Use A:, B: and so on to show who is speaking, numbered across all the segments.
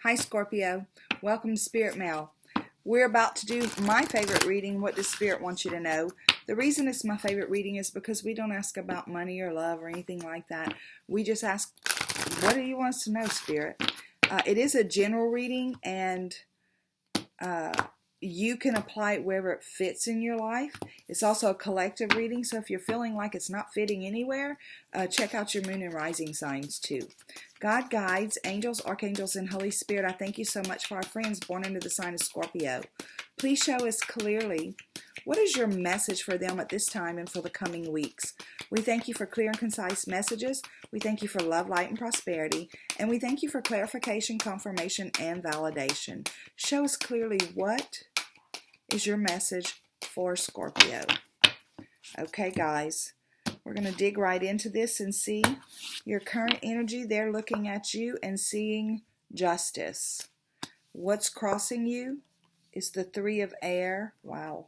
A: Hi Scorpio, welcome to Spirit Mail. We're about to do my favorite reading, What Does Spirit Want You to Know? The reason it's my favorite reading is because we don't ask about money or love or anything like that. We just ask, what do you want us to know, Spirit? It is a general reading, and you can apply it wherever it fits in your life. It's also a collective reading, so if you're feeling like it's not fitting anywhere, check out your moon and rising signs too. God, guides, angels, archangels, and Holy Spirit, I thank you so much for our friends born into the sign of Scorpio. Please show us clearly what is your message for them at this time and for the coming weeks. We thank you for clear and concise messages. We thank you for love, light, and prosperity. And we thank you for clarification, confirmation, and validation. Show us clearly what is your message for Scorpio. Okay, guys, we're going to dig right into this and see your current energy. They're looking at you and seeing justice. What's crossing you is the Three of Air. Wow.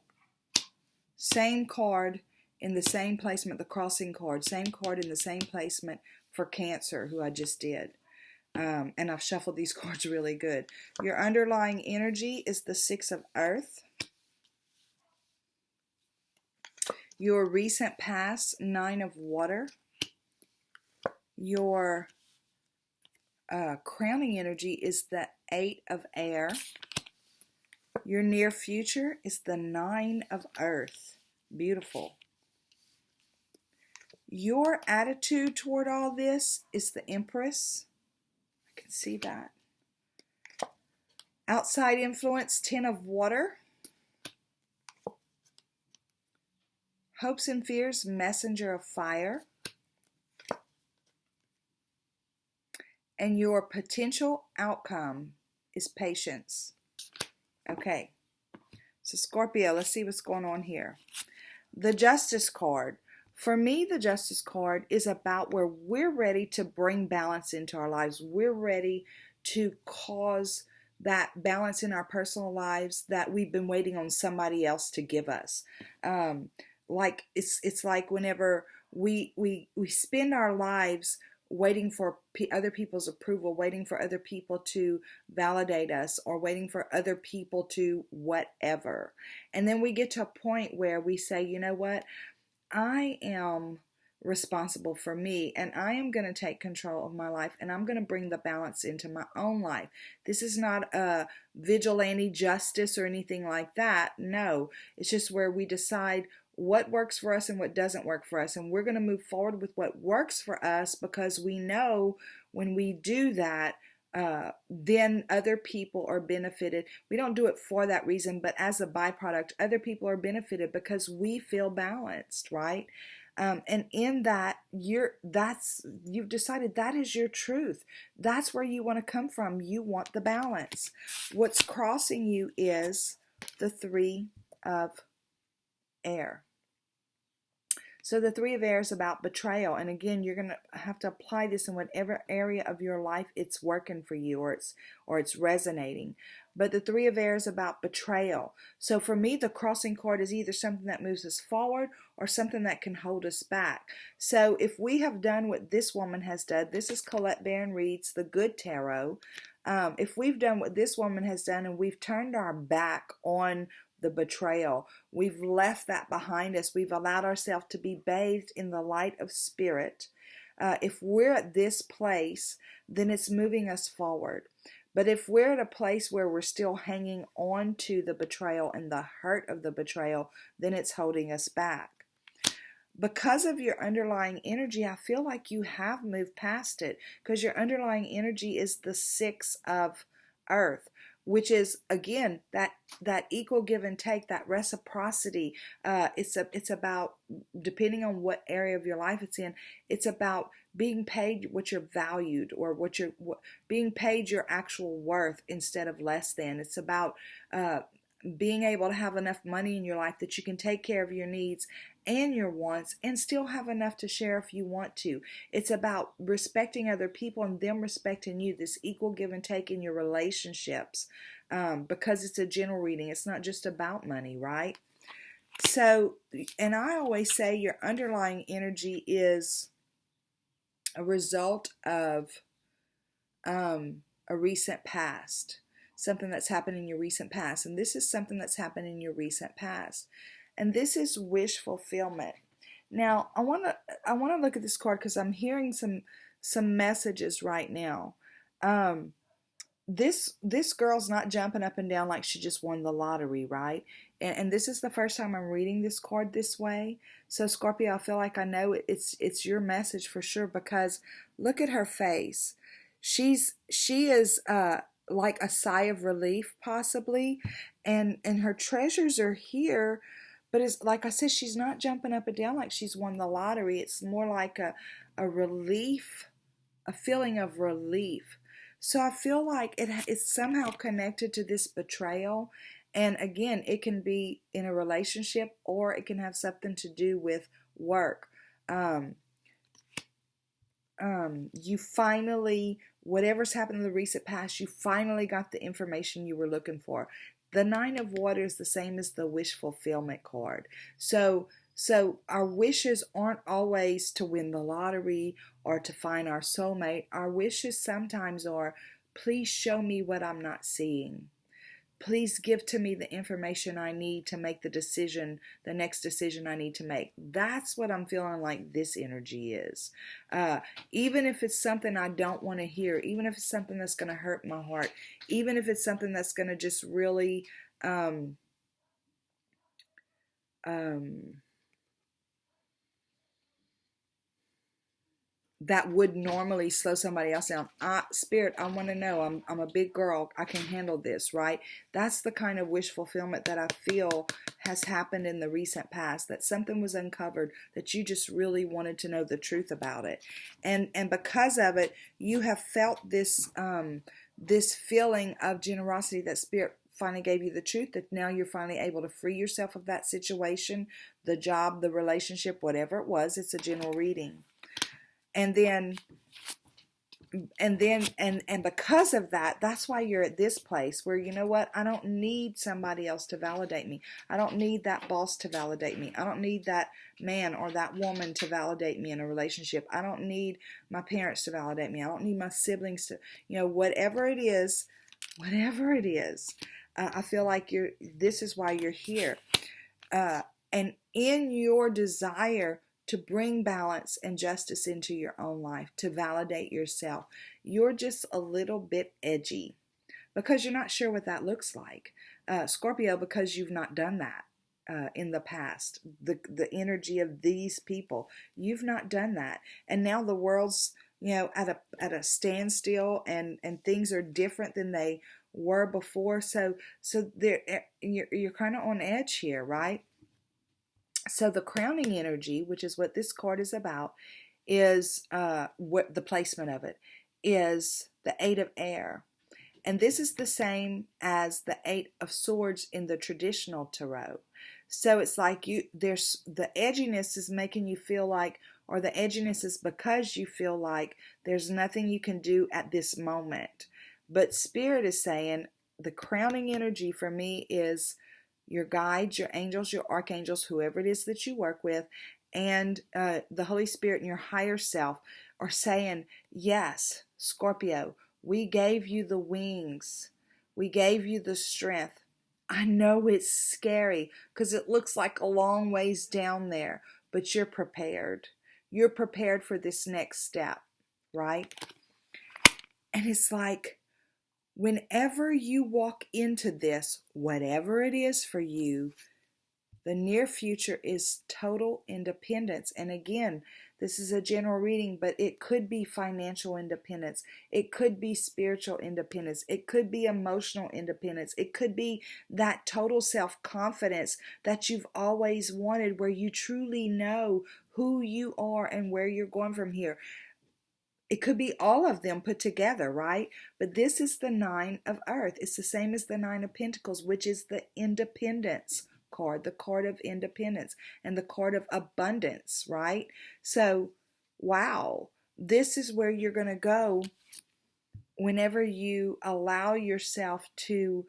A: Same card in the same placement, the crossing card. Same card in the same placement for Cancer, who I just did. And I've shuffled these cards really good. Your underlying energy is the Six of Earth. Your recent past, Nine of Water. Your crowning energy is the Eight of Air. Your near future is the Nine of Earth. Beautiful. Your attitude toward all this is the Empress. I can see that. Outside influence, Ten of Water. Hopes and fears, Messenger of Fire. And your potential outcome is patience. Okay, so Scorpio, let's see what's going on here. The Justice card. For me, the Justice card is about where we're ready to bring balance into our lives. We're ready to cause that balance in our personal lives that we've been waiting on somebody else to give us. Like it's like whenever we spend our lives waiting for other people's approval, waiting for other people to validate us, or waiting for other people to whatever. And then we get to a point where we say, you know what? I am responsible for me, and I am going to take control of my life, and I'm going to bring the balance into my own life. This is not a vigilante justice or anything like that. No, it's just where we decide what works for us and what doesn't work for us, and we're going to move forward with what works for us, because we know when we do that, then other people are benefited. We don't do it for that reason, but as a byproduct, other people are benefited because we feel balanced, right? And in that, you've decided that is your truth. That's where you want to come from. You want the balance. What's crossing you is the Three of Air. So the Three of Air is about betrayal. And again, you're going to have to apply this in whatever area of your life it's working for you, or it's resonating. But the Three of Air is about betrayal. So for me, the crossing card is either something that moves us forward or something that can hold us back. So if we have done what this woman has done, this is Colette Baron Reed's The Good Tarot. If we've done what this woman has done and we've turned our back on the betrayal, we've left that behind us, we've allowed ourselves to be bathed in the light of spirit. If we're at this place, then it's moving us forward. But if we're at a place where we're still hanging on to the betrayal and the hurt of the betrayal, then it's holding us back. Because of your underlying energy, I feel like you have moved past it, because your underlying energy is the Six of Earth, which is, again, that equal give and take, that reciprocity. It's about, depending on what area of your life it's in, it's about being paid what you're valued, or being paid your actual worth instead of less than. It's about being able to have enough money in your life that you can take care of your needs and your wants and still have enough to share if you want to. It's about respecting other people and them respecting you, this equal give and take in your relationships, because it's a general reading. It's not just about money, right? So, and I always say your underlying energy is a result of a recent past, something that's happened in your recent past. And this is something that's happened in your recent past. And this is wish fulfillment. Now, I want to look at this card because I'm hearing some messages right now. This girl's not jumping up and down like she just won the lottery, right? And this is the first time I'm reading this card this way. So Scorpio, I feel like I know it's your message for sure, because look at her face. She is like a sigh of relief possibly, and her treasures are here, but it's like I said, she's not jumping up and down like she's won the lottery. It's more like a relief, a feeling of relief. So I feel like it's somehow connected to this betrayal. And again, it can be in a relationship, or it can have something to do with work. You finally, whatever's happened in the recent past, you finally got the information you were looking for. The Nine of Water is the same as the wish fulfillment card. So our wishes aren't always to win the lottery or to find our soulmate. Our wishes sometimes are, please show me what I'm not seeing. Please give to me the information I need to make the decision, the next decision I need to make. That's what I'm feeling like this energy is. Even if it's something I don't want to hear, even if it's something that's going to hurt my heart, even if it's something that's going to just really that would normally slow somebody else down. Spirit, I want to know. I'm a big girl. I can handle this, right? That's the kind of wish fulfillment that I feel has happened in the recent past, that something was uncovered, that you just really wanted to know the truth about it. And because of it, you have felt this this feeling of generosity that Spirit finally gave you the truth, that now you're finally able to free yourself of that situation, the job, the relationship, whatever it was. It's a general reading. And because of that, that's why you're at this place where, you know what, I don't need somebody else to validate me. I don't need that boss to validate me. I don't need that man or that woman to validate me in a relationship. I don't need my parents to validate me. I don't need my siblings to, whatever it is, I feel like this is why you're here. And in your desire to bring balance and justice into your own life, to validate yourself, you're just a little bit edgy because you're not sure what that looks like. Scorpio, because you've not done that in the past, the energy of these people, you've not done that. And now the world's, at a standstill, and things are different than they were before. So you're kind of on edge here, right? So the crowning energy, which is what this card is about, is what the placement of it is the Eight of Air. And this is the same as the Eight of Swords in the traditional tarot. So it's like there's the edginess is making you feel like, or the edginess is because you feel like there's nothing you can do at this moment. But Spirit is saying the crowning energy for me is your guides, your angels, your archangels, whoever it is that you work with, and the Holy Spirit and your higher self are saying, yes, Scorpio, we gave you the wings. We gave you the strength. I know it's scary because it looks like a long ways down there, but you're prepared. You're prepared for this next step, right? And it's like, whenever you walk into this, whatever it is for you, the near future is total independence. And again, this is a general reading, but it could be financial independence. It could be spiritual independence. It could be emotional independence. It could be that total self-confidence that you've always wanted, where you truly know who you are and where you're going from here. It could be all of them put together, right? But this is the Nine of Earth. It's the same as the Nine of Pentacles, which is the independence card, the card of independence, and the card of abundance, right? So, wow, this is where you're going to go whenever you allow yourself to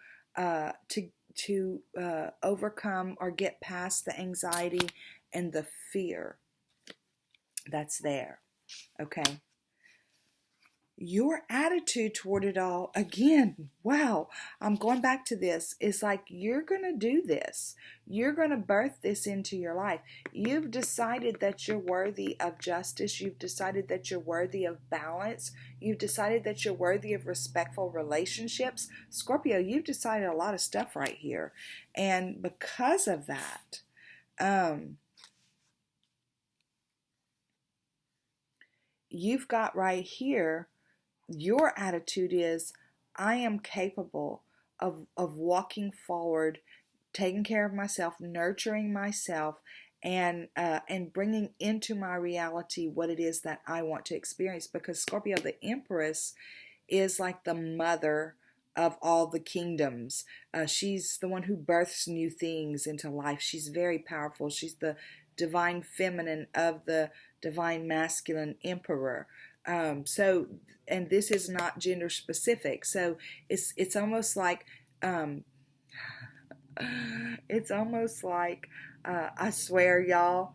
A: overcome or get past the anxiety and the fear that's there, okay? your attitude toward it all, again, wow, I'm going back to this. It's like you're going to do this. You're going to birth this into your life. You've decided that you're worthy of justice. You've decided that you're worthy of balance. You've decided that you're worthy of respectful relationships. Scorpio, you've decided a lot of stuff right here. And because of that, you've got right here, your attitude is, I am capable of walking forward, taking care of myself, nurturing myself, and bringing into my reality what it is that I want to experience. Because Scorpio, the Empress, is like the mother of all the kingdoms. She's the one who births new things into life. She's very powerful. She's the divine feminine of the divine masculine emperor. And this is not gender specific. So it's almost like I swear, y'all,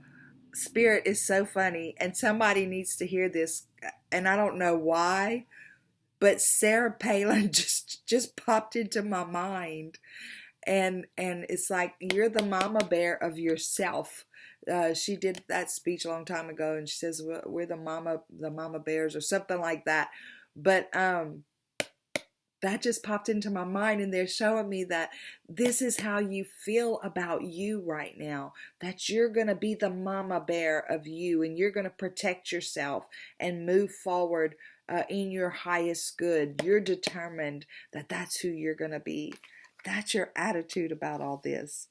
A: Spirit is so funny, and somebody needs to hear this. And I don't know why, but Sarah Palin just popped into my mind, and it's like you're the mama bear of yourself. She did that speech a long time ago, and she says we're the mama bears or something like that. But that just popped into my mind, and they're showing me that this is how you feel about you right now, that you're going to be the mama bear of you, and you're going to protect yourself and move forward in your highest good. You're determined that that's who you're going to be. That's your attitude about all this.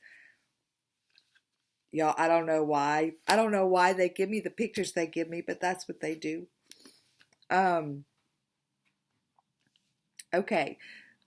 A: Y'all, I don't know why. I don't know why they give me the pictures they give me, but that's what they do. Okay,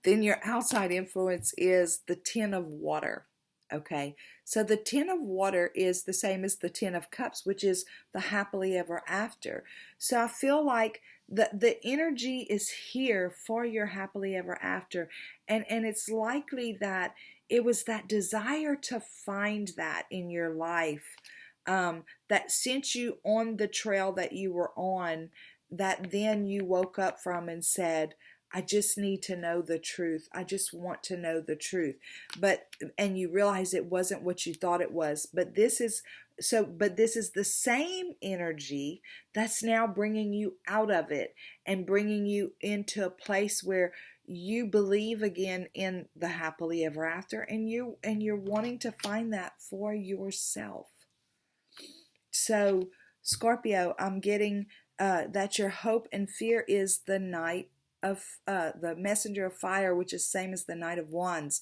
A: then your outside influence is the Ten of Water. Okay, so the Ten of Water is the same as the Ten of Cups, which is the happily ever after. So I feel like the energy is here for your happily ever after, and it's likely that it was that desire to find that in your life that sent you on the trail that you were on, that then you woke up from and said, I just need to know the truth. I just want to know the truth. And you realize it wasn't what you thought it was. But this is the same energy that's now bringing you out of it and bringing you into a place where you believe again in the happily ever after, and you're wanting to find that for yourself. So Scorpio, I'm getting that your hope and fear is the Knight of the Messenger of Fire, which is same as the Knight of Wands.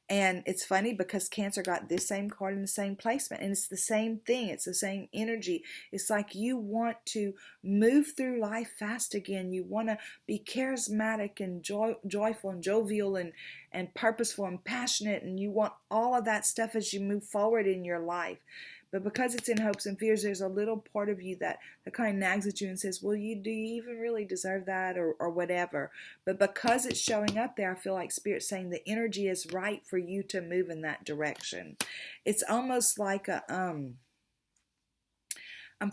A: And it's funny because Cancer got this same card in the same placement, and it's the same thing. It's the same energy. It's like you want to move through life fast again. You want to be charismatic and joyful and jovial and purposeful and passionate, and you want all of that stuff as you move forward in your life. But because it's in hopes and fears, there's a little part of you that kind of nags at you and says, well, do you even really deserve that or whatever? But because it's showing up there, I feel like Spirit's saying the energy is right for you to move in that direction. It's almost like I'm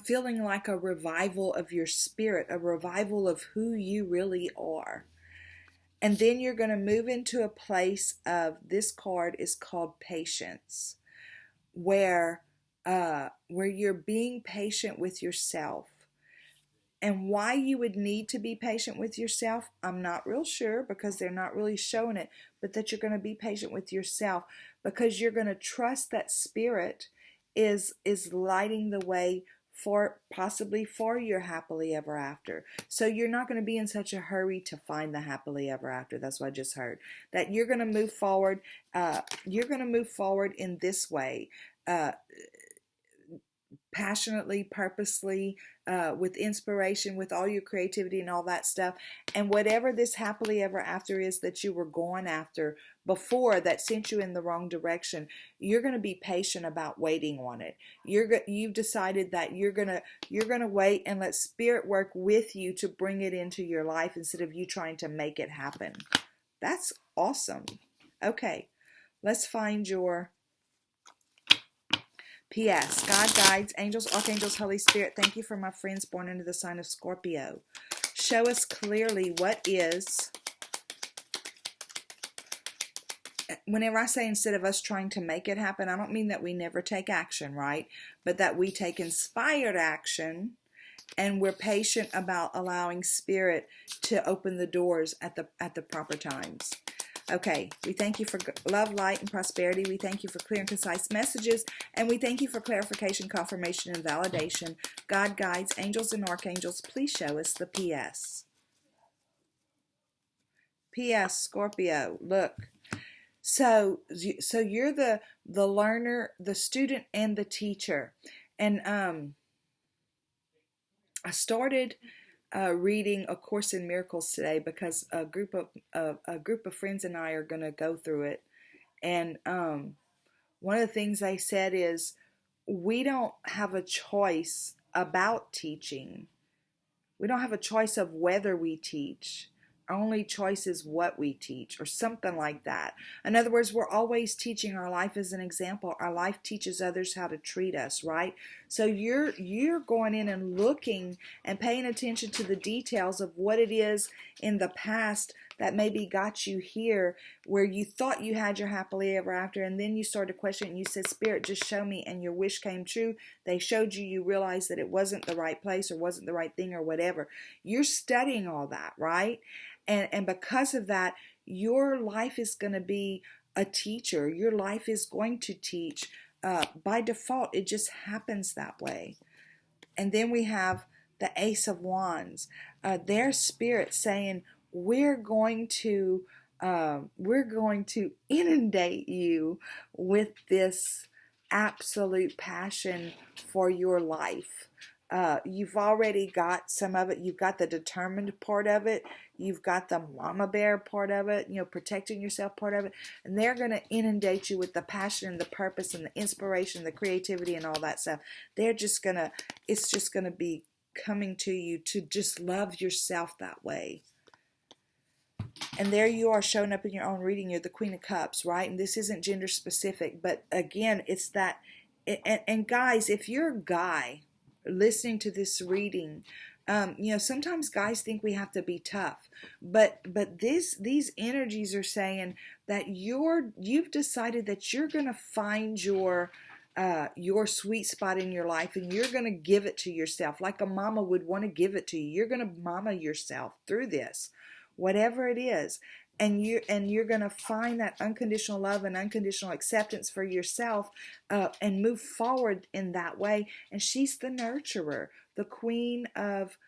A: feeling like a revival of your spirit, a revival of who you really are. And then you're going to move into a place of, this card is called patience, where you're being patient with yourself. And why you would need to be patient with yourself, I'm not real sure, because they're not really showing it, but that you're going to be patient with yourself because you're going to trust that Spirit is lighting the way possibly for your happily ever after. So you're not going to be in such a hurry to find the happily ever after. That's what I just heard. That you're going to move forward. You're going to move forward in this way. Passionately, purposely, with inspiration, with all your creativity and all that stuff. And whatever this happily ever after is that you were going after before that sent you in the wrong direction, you're going to be patient about waiting on it. You've decided that you're going to wait and let Spirit work with you to bring it into your life instead of you trying to make it happen. That's awesome. Okay, let's find your P.S. God, guides, angels, archangels, Holy Spirit, thank you for my friends born under the sign of Scorpio. show us clearly what is. Whenever I say instead of us trying to make it happen, I don't mean that we never take action, right? But that we take inspired action, and we're patient about allowing Spirit to open the doors at the proper times. Okay, we thank you for love, light, and prosperity. We thank you for clear and concise messages, and we thank you for clarification, confirmation, and validation. God, guides, angels, and archangels, please show us the PS. PS, Scorpio, look. So you're the learner, the student, and the teacher. And I started reading A Course in Miracles today because a group of friends and I are going to go through it. And one of the things they said is we don't have a choice about teaching. We don't have a choice of whether we teach. Our only choice is what we teach, or something like that. In other words, we're always teaching. Our life as an example. Our life teaches others how to treat us, right? So you're going in and looking and paying attention to the details of what it is in the past that maybe got you here, where you thought you had your happily ever after, and then you started questioning, and you said, Spirit, just show me, and your wish came true. They showed you, you realized that it wasn't the right place or wasn't the right thing or whatever. You're studying all that, right? And because of that, your life is going to be a teacher. Your life is going to teach. By default, it just happens that way. And then we have the Ace of Wands. Their Spirit saying, we're going to inundate you with this absolute passion for your life. You've already got some of it. You've got the determined part of it. You've got the mama bear part of it, protecting yourself part of it. And they're going to inundate you with the passion and the purpose and the inspiration, the creativity and all that stuff. It's just going to be coming to you to just love yourself that way. And there you are showing up in your own reading. You're the Queen of Cups, right? And this isn't gender specific, but again, it's that. And guys, if you're a guy listening to this reading, sometimes guys think we have to be tough, but these energies are saying that you've decided that you're going to find your sweet spot in your life, and you're going to give it to yourself like a mama would want to give it to you. You're going to mama yourself through this, whatever it is. And you're going to find that unconditional love and unconditional acceptance for yourself, and move forward in that way. And she's the nurturer, the Queen of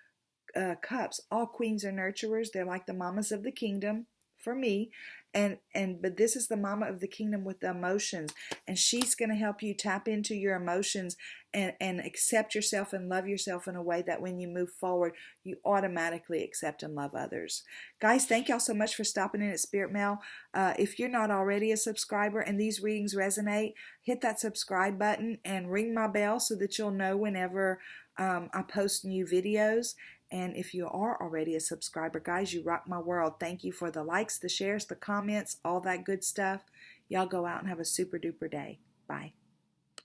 A: Cups. All queens are nurturers. They're like the mamas of the kingdom for me. But this is the mama of the kingdom with the emotions, and she's going to help you tap into your emotions and accept yourself and love yourself in a way that when you move forward, you automatically accept and love others. Guys, thank y'all so much for stopping in at Spirit Mail. If you're not already a subscriber and these readings resonate, hit that subscribe button and ring my bell so that you'll know whenever I post new videos. And if you are already a subscriber, guys, you rock my world. Thank you for the likes, the shares, the comments, all that good stuff. Y'all go out and have a super duper day. Bye.